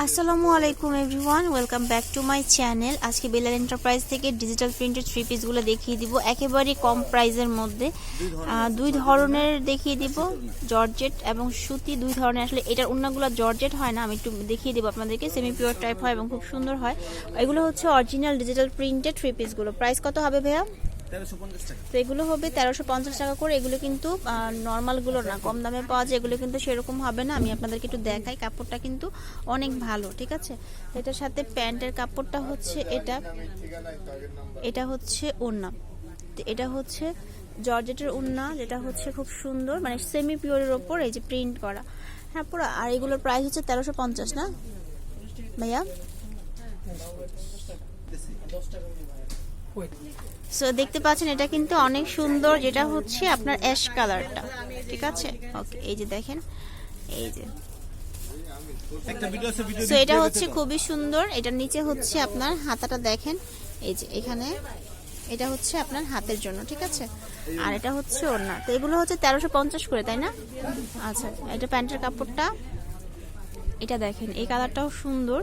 আসসালামু আলাইকুম everyone, welcome back to my channel. আজকে বেলাল এন্টারপ্রাইজ থেকে ডিজিটাল প্রিন্টেড থ্রি পিসগুলো দেখিয়ে দিব একেবারে কম প্রাইসের মধ্যে। দুই ধরনের দেখিয়ে দিব, জর্জেট এবং সুতি দুই ধরনের। আসলে এটার ওড়নাগুলো জর্জেট হয় না, আমি একটু দেখিয়ে দেবো আপনাদেরকে। সেমি পিওর টাইপ হয় এবং খুব সুন্দর হয়। এগুলো হচ্ছে অরিজিনাল ডিজিটাল প্রিন্টেড থ্রি পিসগুলো। প্রাইস কত হবে ভাইয়া? তো এগুলো হবে 1350 টাকা করে। এগুলো কিন্তু নর্মালগুলো না, কম দামে পাওয়া যায়। এগুলো কিন্তু সেরকম হবে না। আমি আপনাদেরকে একটু দেখাই, কাপড়টা কিন্তু অনেক ভালো, ঠিক আছে। এটার সাথে প্যান্টের কাপড়টা হচ্ছে এটা হচ্ছে ওড়না। তো এটা হচ্ছে জর্জেটের ওড়না, যেটা হচ্ছে খুব সুন্দর, মানে সেমি পিওরের ওপর এই যে প্রিন্ট করা। হ্যাঁ পুরো। আর এগুলোর প্রাইস হচ্ছে 1350 না ভাইয়া? সো দেখতে পাচ্ছেন এটা কিন্তু অনেক সুন্দর, যেটা হচ্ছে আপনার অ্যাশ কালারটা, ঠিক আছে। ওকে, এই যে দেখেন, এই যে সো এটা হচ্ছে খুবই সুন্দর। এটার নিচে হচ্ছে আপনার হাতাটা দেখেন, এই যে এখানে এটা হচ্ছে আপনার হাতের জন্য, ঠিক আছে। আর এটা হচ্ছে ওড়না। তো এগুলো হচ্ছে 1350 করে, তাই না? আচ্ছা, এটা প্যান্টের কাপড়টা, এটা দেখেন, এই কালারটাও সুন্দর।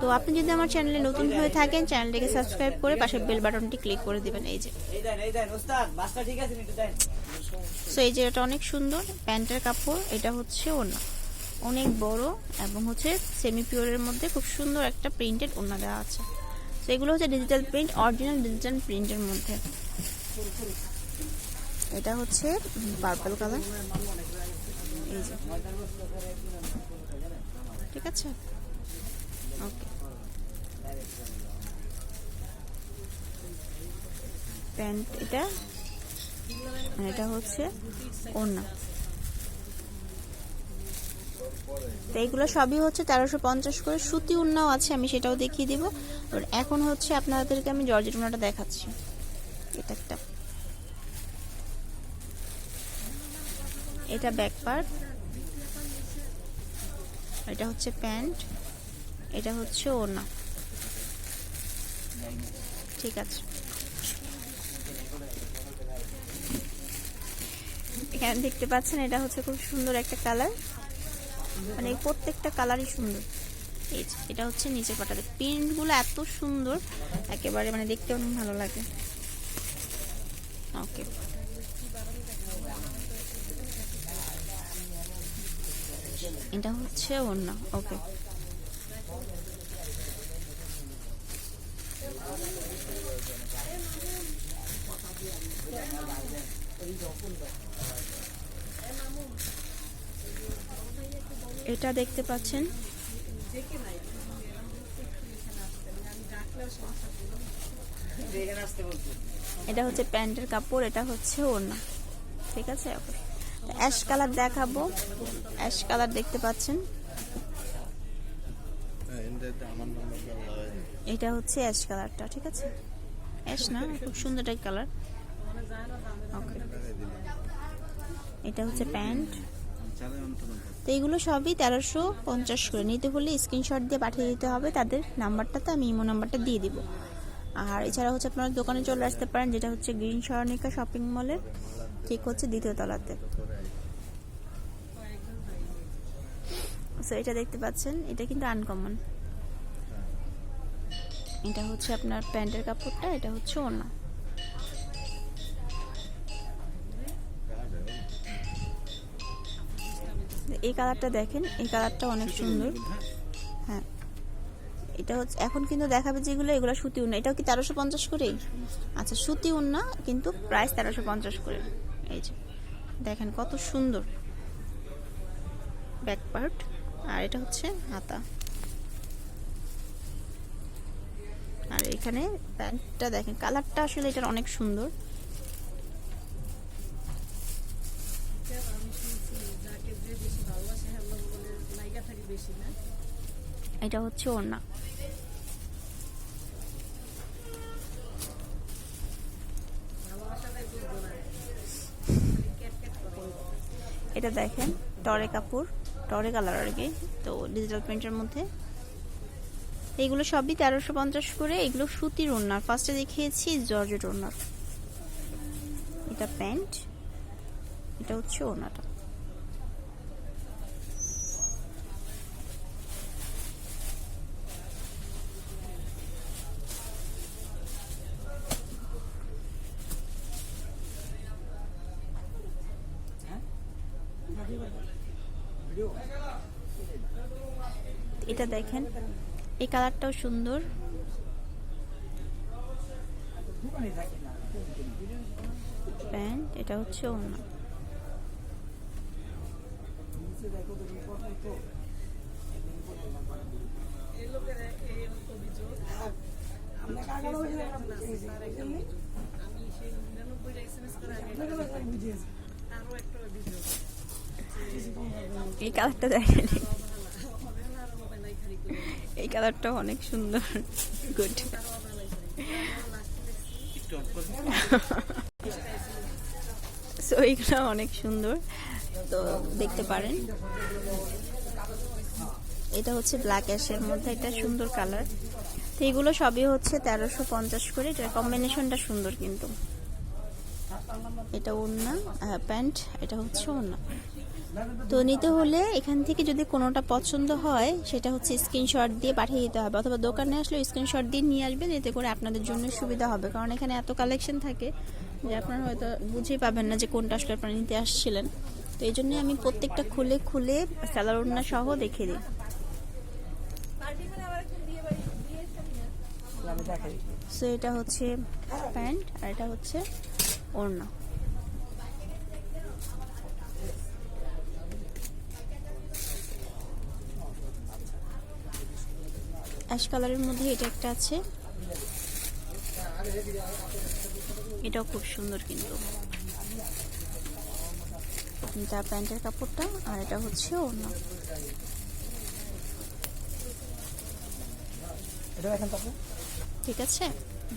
তো আপনি যদি আমার চ্যানেলে নতুন হয়ে থাকেন, চ্যানেলটিকে সাবস্ক্রাইব করে পাশের বেল বাটনটি ক্লিক করে দিবেন। এই যে সো এই যে এটা অনেক সুন্দর প্যান্টের কাপড়। এটা হচ্ছে ওড়না, অনেক বড় এবং হচ্ছে সেমি পিওরের মধ্যে খুব সুন্দর একটা প্রিন্টেড ওড়না দেওয়া আছে। তো এগুলো হচ্ছে ডিজিটাল প্রিন্ট, অরিজিনাল ডিজিটাল প্রিন্টের মধ্যে। এটা হচ্ছে পার্পল কালার, এই যে, ঠিক আছে। ওকে, প্যান্ট এটা, এটা হচ্ছে ওড়না। তো এইগুলো সবই হচ্ছে 1350 করে। সুতি ওড়নাও আছে, আমি সেটাও দেখিয়ে দিব। এখন হচ্ছে আপনাদেরকে আমি জর্জেট ওড়নাটা দেখাচ্ছি। এটা একটা, এটা ব্যাক পার্ট, এটা হচ্ছে প্যান্ট, এটা হচ্ছে ওড়না, ঠিক আছে। এখানে দেখতে পাচ্ছেন এটা হচ্ছে খুব সুন্দর একটা কালার, মানে প্রত্যেকটা কালারই সুন্দর। এই যে এটা হচ্ছে নিচে পাটাতে প্রিন্টগুলো এত সুন্দর, একেবারে মানে দেখতে অনেক ভালো লাগে। ওকে, এটা হচ্ছে ওড়না। ওকে, এটা দেখতে পাচ্ছেন, এটা হচ্ছে প্যান্টের কাপড়, এটা হচ্ছে ওড়না, ঠিক আছে। অ্যাশ কালার দেখাবো, অ্যাশ কালার দেখতে পাচ্ছেন, এটা হচ্ছে অ্যাশ কালারটা, ঠিক আছে। অ্যাশ না, খুব সুন্দর একটা কালার। ওকে, এটা হচ্ছে প্যান্ট। তো এইগুলো সবই 1350 করে। নিতে হলে স্ক্রিনশট দিয়ে পাঠিয়ে দিতে হবে তাদের নাম্বারটা, তো আমি ইমো নাম্বারটা দিয়ে দিব। আর এছাড়া হচ্ছে আপনারা দোকানে চলে আসতে পারেন, যেটা হচ্ছে গ্রিন সরণিকা শপিং মলের ঠিক হচ্ছে দ্বিতীয় তলাতে। সো এটা দেখতে পাচ্ছেন, এটা কিন্তু আনকমন। এটা হচ্ছে আপনার প্যান্টের কাপড়টা, এটা হচ্ছে ওড়না। এই কালারটা দেখেন, এই কালারটা অনেক সুন্দর। হ্যাঁ, এটা হচ্ছে এখন কিন্তু দেখাবে যেগুলো, এগুলো সুতি ওড়না। এটাও কি 1350 করেই? আচ্ছা, সুতি ওড়না কিন্তু প্রাইস 1350 করে। এই যে দেখেন কত সুন্দর ব্যাক পার্ট, আর এটা হচ্ছে হাতা। আর এখানে প্যান্টটা দেখেন, কালারটা আসলে এটার অনেক সুন্দর। এটা হচ্ছে ওড়না। এটা দেখেন টরে কাপড়, টরে কালার আর কি, তো ডিজিটাল প্রিন্টের মধ্যে। এইগুলো সবই 1350 করে। এগুলো সুতির ওড়না, ফার্স্টে দেখিয়েছি জর্জেট ওড়নার। এটা প্যান্ট, এটা হচ্ছে ওড়নাটা। এটা দেখেন, এই কালারটাও সুন্দর। প্যান্ট, এটা হচ্ছে ওড়না। এই কালারটা দেখেন, এই কালারটা অনেক সুন্দর। গুড। সো এইগুলো অনেক সুন্দর, তো দেখতে পারেন। এটা হচ্ছে ব্ল্যাক অ্যাশের মধ্যে, এটা সুন্দর কালার। তো এগুলো সবই হচ্ছে 1350 করে। এটার কম্বিনেশনটা সুন্দর কিন্তু। এটা ওড়না, প্যান্ট, এটা হচ্ছে ওড়না। তো নিতে হলে এখান থেকে যদি কোনোটা পছন্দ হয় সেটা হচ্ছে স্ক্রিনশট দিয়ে পাঠিয়ে দিতে হবে, অথবা দোকানে আসলে স্ক্রিনশট দিয়ে নিয়ে আসবেন, এতে করে আপনাদের জন্য সুবিধা হবে। কারণ এখানে এত কালেকশন থাকে যে আপনারা হয়তো বুঝেই পাবেন না যে কোনটা আসলে আপনারা নিতে আসছিলেন। তো এই জন্যই আমি প্রত্যেকটা খুলে খুলে সালোয়ার ওড়না সহ দেখিয়ে দিই। সো এটা হচ্ছে প্যান্ট আর এটা হচ্ছে ওড়না। অ্যাশ কালারের মধ্যে এটা একটা আছে, এটাও খুব সুন্দর কিন্তু। এটা প্যান্টের কাপড়টা আর এটা হচ্ছে ওড়না। ঠিক আছে,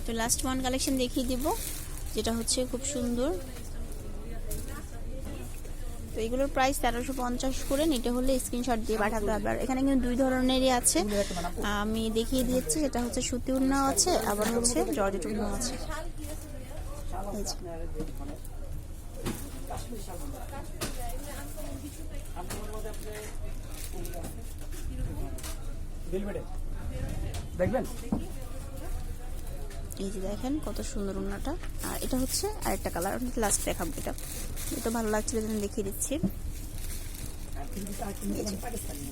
তো লাস্ট ওয়ান কালেকশন দেখিয়ে দিব, যেটা হচ্ছে খুব সুন্দর। তো এগুলোর প্রাইস 1350 করে। নিতে হলে স্ক্রিনশট দিয়ে পাঠাতে হবে। আর এখানে কিন্তু দুই ধরনেরই আছে, আমি দেখিয়ে দিয়েছি। সেটা হচ্ছে সুতি ওড়নাও আছে, আবার হচ্ছে জর্জেট ওড়নাও আছে। দেখবেন, এই যে দেখেন কত সুন্দর ওড়নাটা। আর এটা হচ্ছে আরেকটা কালার, লাস্ট দেখাবো। এটা ভালো লাগছিল জন্য দেখিয়ে দিচ্ছি।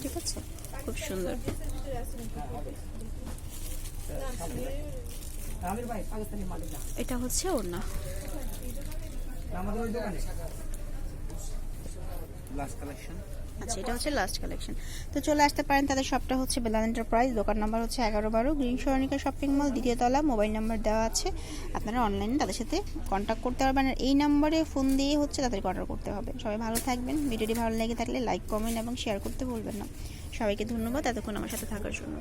ঠিক আছে, খুব সুন্দর। এটা হচ্ছে ওড়না। আচ্ছা, এটা হচ্ছে লাস্ট কালেকশন। তো চলে আসতে পারেন, তাদের শপটা হচ্ছে বেলাল এন্টারপ্রাইজ, দোকান নাম্বার হচ্ছে 11-12, গ্রিন সরণিকা শপিং মল, দ্বিতীয় তলা। মোবাইল নাম্বার দেওয়া আছে, আপনারা অনলাইনে তাদের সাথে কন্ট্যাক্ট করতে পারবেন। আর এই নাম্বারে ফোন দিয়ে হচ্ছে তাদেরকে অর্ডার করতে হবে। সবাই ভালো থাকবেন। ভিডিওটি ভালো লেগে থাকলে লাইক, কমেন্ট এবং শেয়ার করতে ভুলবেন না। সবাইকে ধন্যবাদ এতক্ষণ আমার সাথে থাকার জন্য।